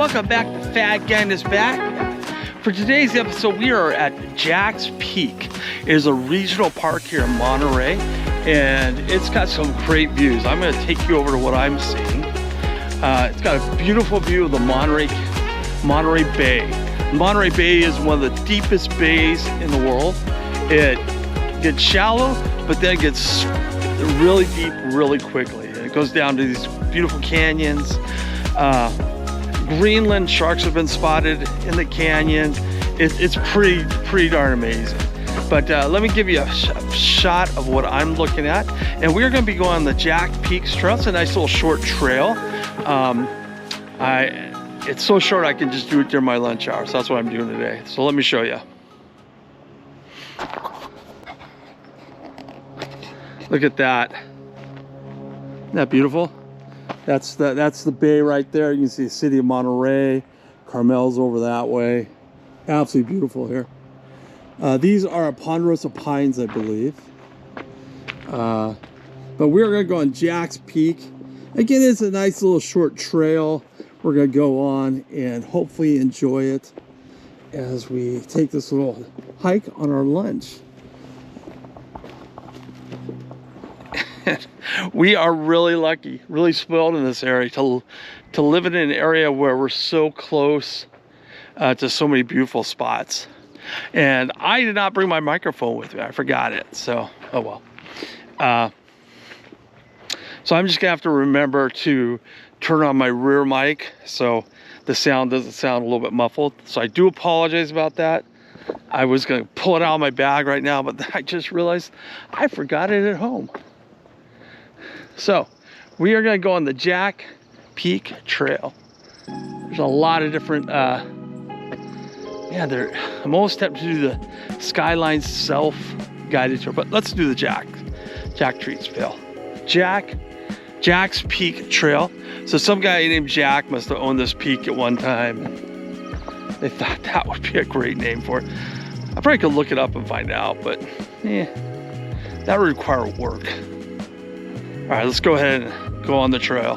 welcome back to Fat Gang is Back. For today's episode, we are at Jack's Peak. It is a regional park here in Monterey, and it's got some great views. I'm going to take you over to what I'm seeing. It's got a beautiful view of the Monterey Bay. Monterey Bay is one of the deepest bays in the world. It gets shallow, but then it gets really deep really quickly. It goes down to these beautiful canyons. Greenland sharks have been spotted in the canyon. It's pretty darn amazing. But let me give you a shot of what I'm looking at. And we're going to be going on the Jack Peaks Trail. It's a nice little short trail. It's so short I can just do it during my lunch hour. So that's what I'm doing today. So let me show you. Look at that. Isn't that beautiful? That's the bay right there. You can see the city of Monterey. Carmel's over that way. Absolutely beautiful here. These are ponderosa pines, I believe. But we're going to go on Jack's Peak. Again, it's a nice little short trail we're going to go on and hopefully enjoy it as we take this little hike on our lunch. We are really lucky, really spoiled in this area to live in an area where we're so close to so many beautiful spots. And I did not bring my microphone with me. I forgot it. So, oh well. So I'm just gonna have to remember to turn on my rear mic so the sound doesn't sound a little bit muffled. So I do apologize about that. I was gonna pull it out of my bag right now, but I just realized I forgot it at home. So we are going to go on the Jack Peak Trail. There's a lot of different, I'm almost tempted to do the Skyline self-guided tour, but let's do the Jack Treats Trail. Jack's Peak Trail. So some guy named Jack must have owned this peak at one time. They thought that would be a great name for it. I probably could look it up and find out, but that would require work. All right, let's go ahead and go on the trail.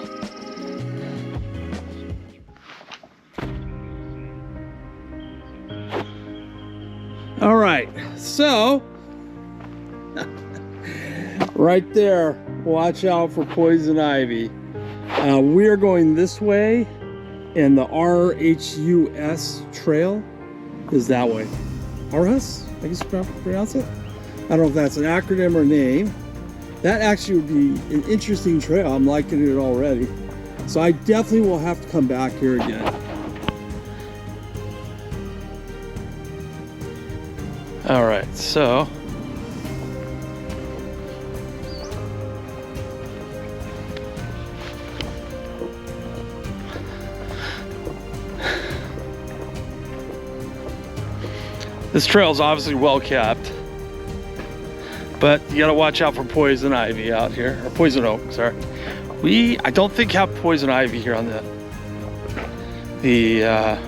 All right, so right there, watch out for poison ivy. We are going this way, and the RHUS trail is that way. RHUS, I guess you pronounce it? I don't know if that's an acronym or name. That actually would be an interesting trail. I'm liking it already. So I definitely will have to come back here again. All right, so this trail is obviously well kept. But you gotta watch out for poison ivy out here, or poison oak, sorry. I don't think have poison ivy here on the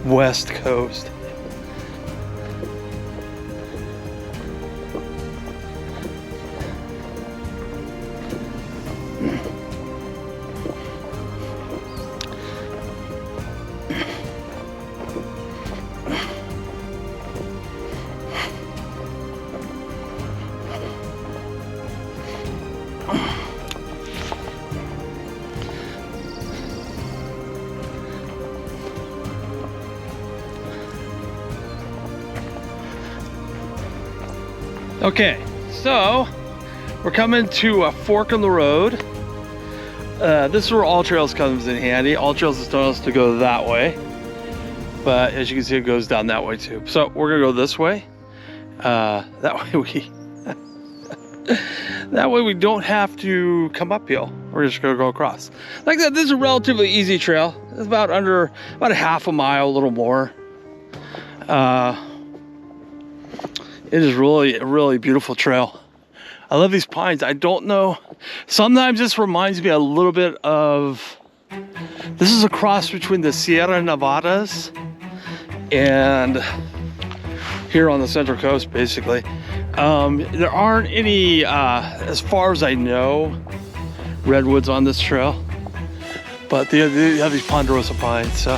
west coast. Okay, so we're coming to a fork in the road. This is where All Trails comes in handy. All Trails is telling us to go that way, but as you can see, it goes down that way too. So we're gonna go this way. That way we don't have to come uphill. We're just gonna go across. Like that, this is a relatively easy trail. It's about a half a mile, a little more. It is really a really beautiful trail. I love these pines. I don't know. Sometimes this reminds me a little bit of, this is a cross between the Sierra Nevadas and here on the Central Coast, basically. There aren't any, as far as I know, redwoods on this trail. But they have these ponderosa pines, so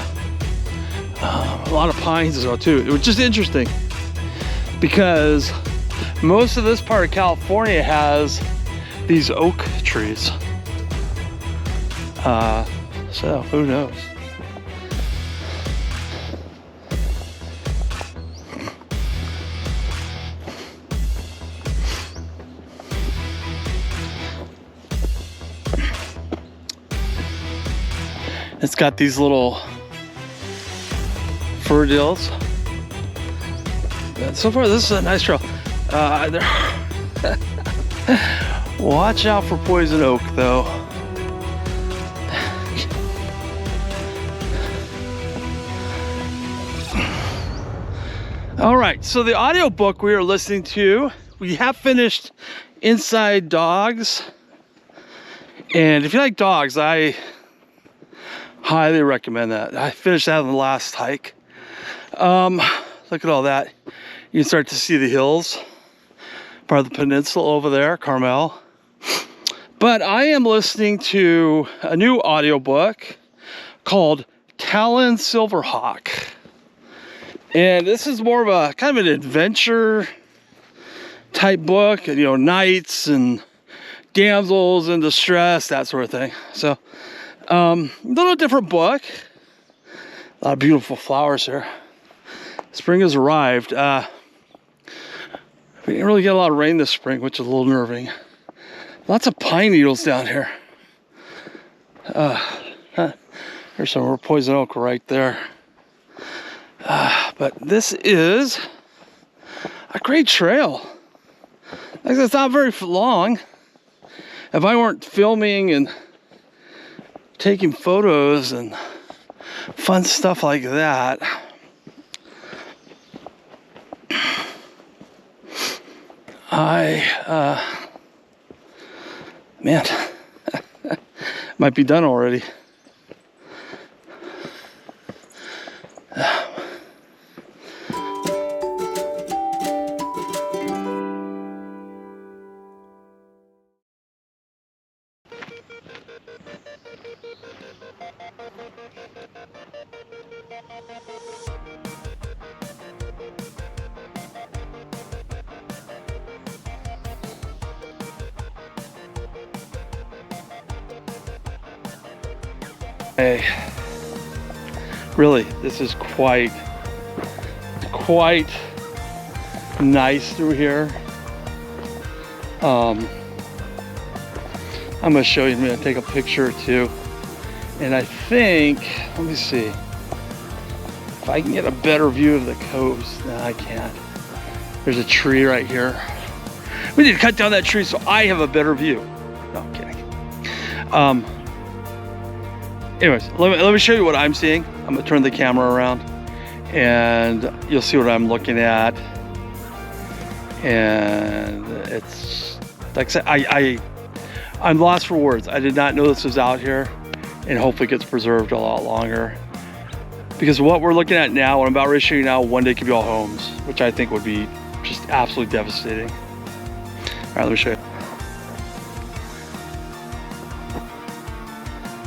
a lot of pines as well too. It was just interesting because most of this part of California has these oak trees. So who knows? It's got these little fir dills. So far, this is a nice trail. Watch out for poison oak, though. All right, so the audiobook we are listening to, we have finished Inside Dogs. And if you like dogs, I highly recommend that. I finished that on the last hike. Look at all that. You can start to see the hills, part of the peninsula over there, Carmel. But I am listening to a new audiobook called Talon Silverhawk. And this is more of a kind of an adventure type book, and, you know, knights and damsels in distress, that sort of thing. So, a little different book. A lot of beautiful flowers here. Spring has arrived. We didn't really get a lot of rain this spring, which is a little nerving. Lots of pine needles down here. There's some more poison oak right there. But this is a great trail. Like, it's not very long. If I weren't filming and taking photos and fun stuff like that, man, might be done already. Hey, really, this is quite nice through here. I'm gonna show you. I'm gonna take a picture or two, and I think, let me see if I can get a better view of the coast. No, I can't. There's a tree right here. We need to cut down that tree so I have a better view. No, I'm kidding. Anyways, let me show you what I'm seeing. I'm gonna turn the camera around and you'll see what I'm looking at. And it's, like I said, I'm lost for words. I did not know this was out here, and hopefully it gets preserved a lot longer. Because what we're looking at now, what I'm about ready to show you now, one day could be all homes, which I think would be just absolutely devastating. All right, let me show you.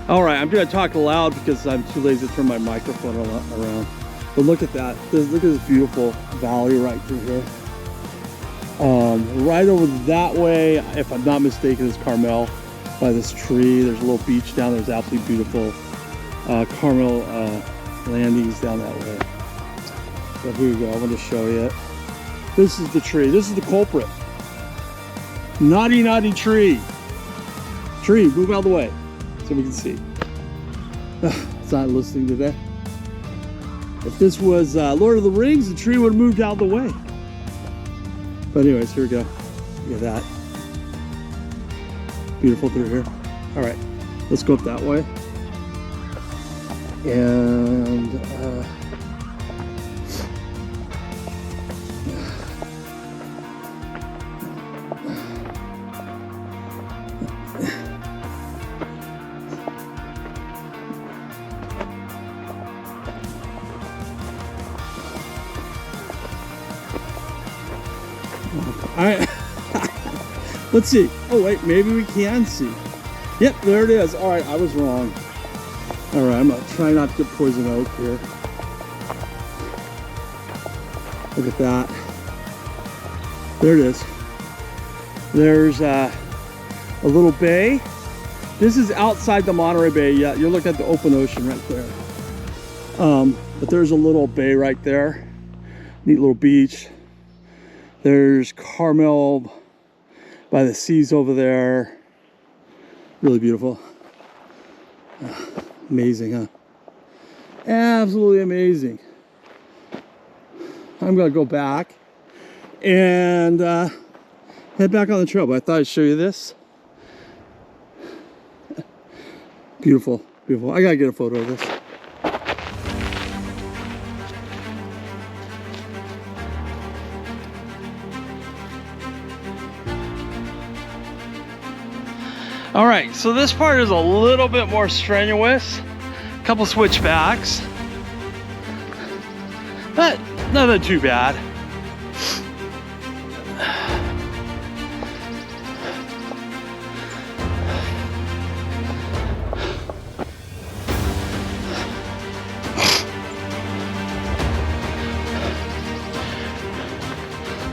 All right, I'm gonna talk loud because I'm too lazy to turn my microphone around. But look at that. Look at this beautiful valley right through here. Right over that way, if I'm not mistaken, is Carmel by this tree. There's a little beach down there. There's absolutely beautiful Carmel landings down that way. So here we go. I want to show you. This is the tree. This is the culprit. Naughty, naughty tree. Tree, move out of the way so we can see. It's not listening today. If this was Lord of the Rings, the tree would have moved out of the way. But anyways, here we go. Look at that. Beautiful through here. All right, let's go up that way. And all right. Let's see. Oh wait, maybe we can see. Yep, there it is. All right, I was wrong. All right, I'm gonna try not to get poison oak here. Look at that. There it is. There's a little bay. This is outside the Monterey Bay. Yeah, you're looking at the open ocean right there. But there's a little bay right there. Neat little beach. There's Carmel by the seas over there. Really beautiful. Amazing, huh? Absolutely amazing. I'm gonna go back and head back on the trail, but I thought I'd show you this. Beautiful, beautiful. I gotta get a photo of this. All right, so this part is a little bit more strenuous. A couple switchbacks, but nothing too bad.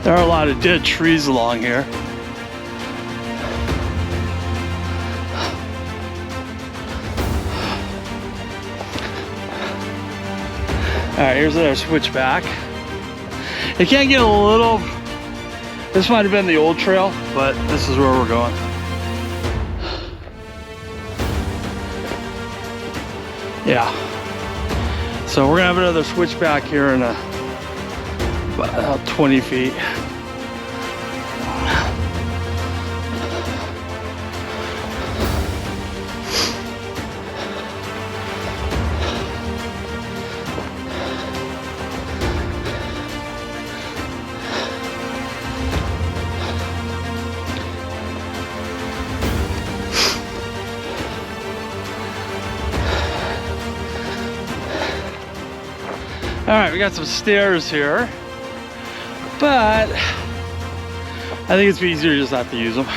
There are a lot of dead trees along here. All right, here's our switchback. It can get a little, this might have been the old trail, but this is where we're going. Yeah. So we're gonna have another switchback here in about 20 feet. All right, we got some stairs here, but I think it's easier just not to use them.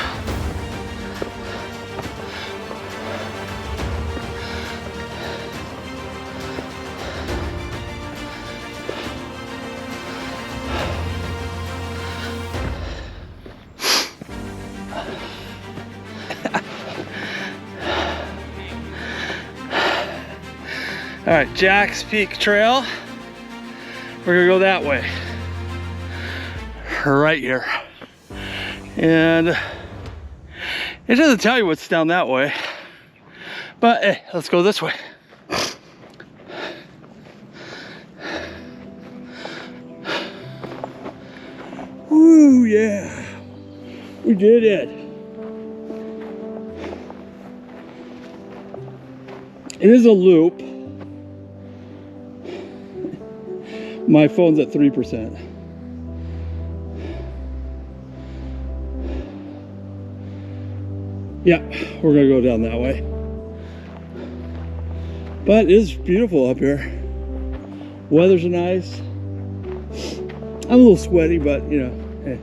All right, Jack's Peak Trail. We're gonna go that way, right here. And it doesn't tell you what's down that way, but hey, let's go this way. Woo, yeah, we did it. It is a loop. My phone's at 3%. Yeah, we're gonna go down that way. But it is beautiful up here. Weather's nice. I'm a little sweaty, but you know, hey.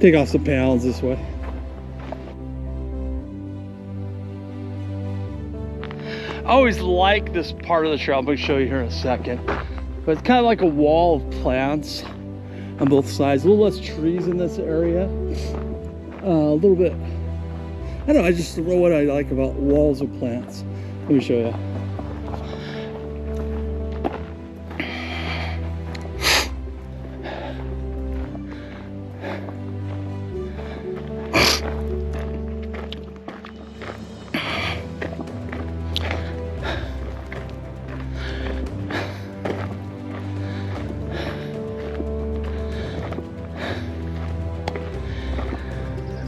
Take off some pounds this way. I always like this part of the trail. I'm going to show you here in a second. But it's kind of like a wall of plants on both sides. A little less trees in this area. A little bit, I don't know, I just know what I like about walls of plants. Let me show you.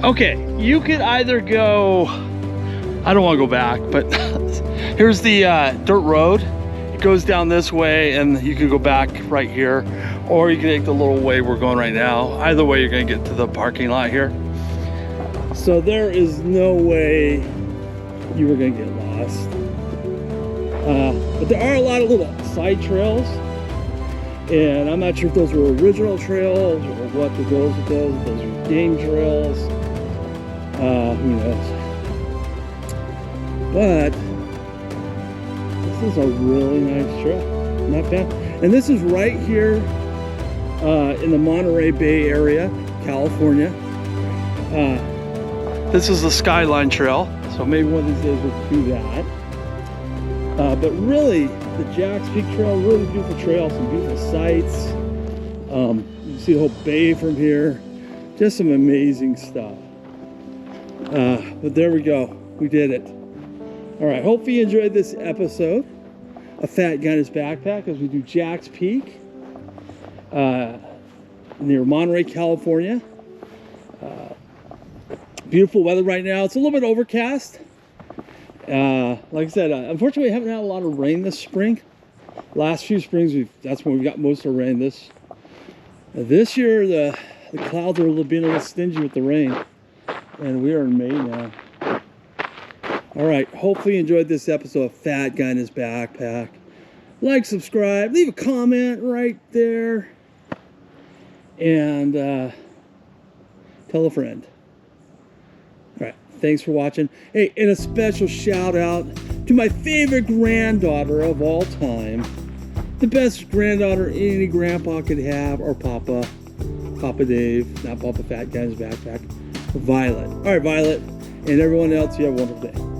Okay, you could either go, I don't want to go back, but here's the dirt road. It goes down this way and you can go back right here, or you can take the little way we're going right now. Either way, you're gonna get to the parking lot here. So there is no way you were gonna get lost. But there are a lot of little side trails, and I'm not sure if those were original trails or what to go with those. If those are game trails. Who knows? But is a really nice trail. Not bad. And this is right here in the Monterey Bay area, California. This is the Skyline Trail, so maybe one of these days we'll do that. But really, the Jack's Peak Trail, really beautiful trail, some beautiful sights. You can see the whole bay from here. Just some amazing stuff. But there we go. We did it. All right, hope you enjoyed this episode of Fat Guy in His Backpack as we do Jack's Peak near Monterey, California. Beautiful weather right now. It's a little bit overcast. Like I said, unfortunately, we haven't had a lot of rain this spring. Last few springs, that's when we got most of the rain. This year, the clouds are being a little stingy with the rain. And we are in May now. All right, hopefully you enjoyed this episode of Fat Guy in His Backpack. Like, subscribe, leave a comment right there. And tell a friend. All right, thanks for watching. Hey, and a special shout out to my favorite granddaughter of all time. The best granddaughter any grandpa could have, or Papa Dave, not Papa Fat Guy in His Backpack, Violet. All right, Violet, and everyone else, you have a wonderful day.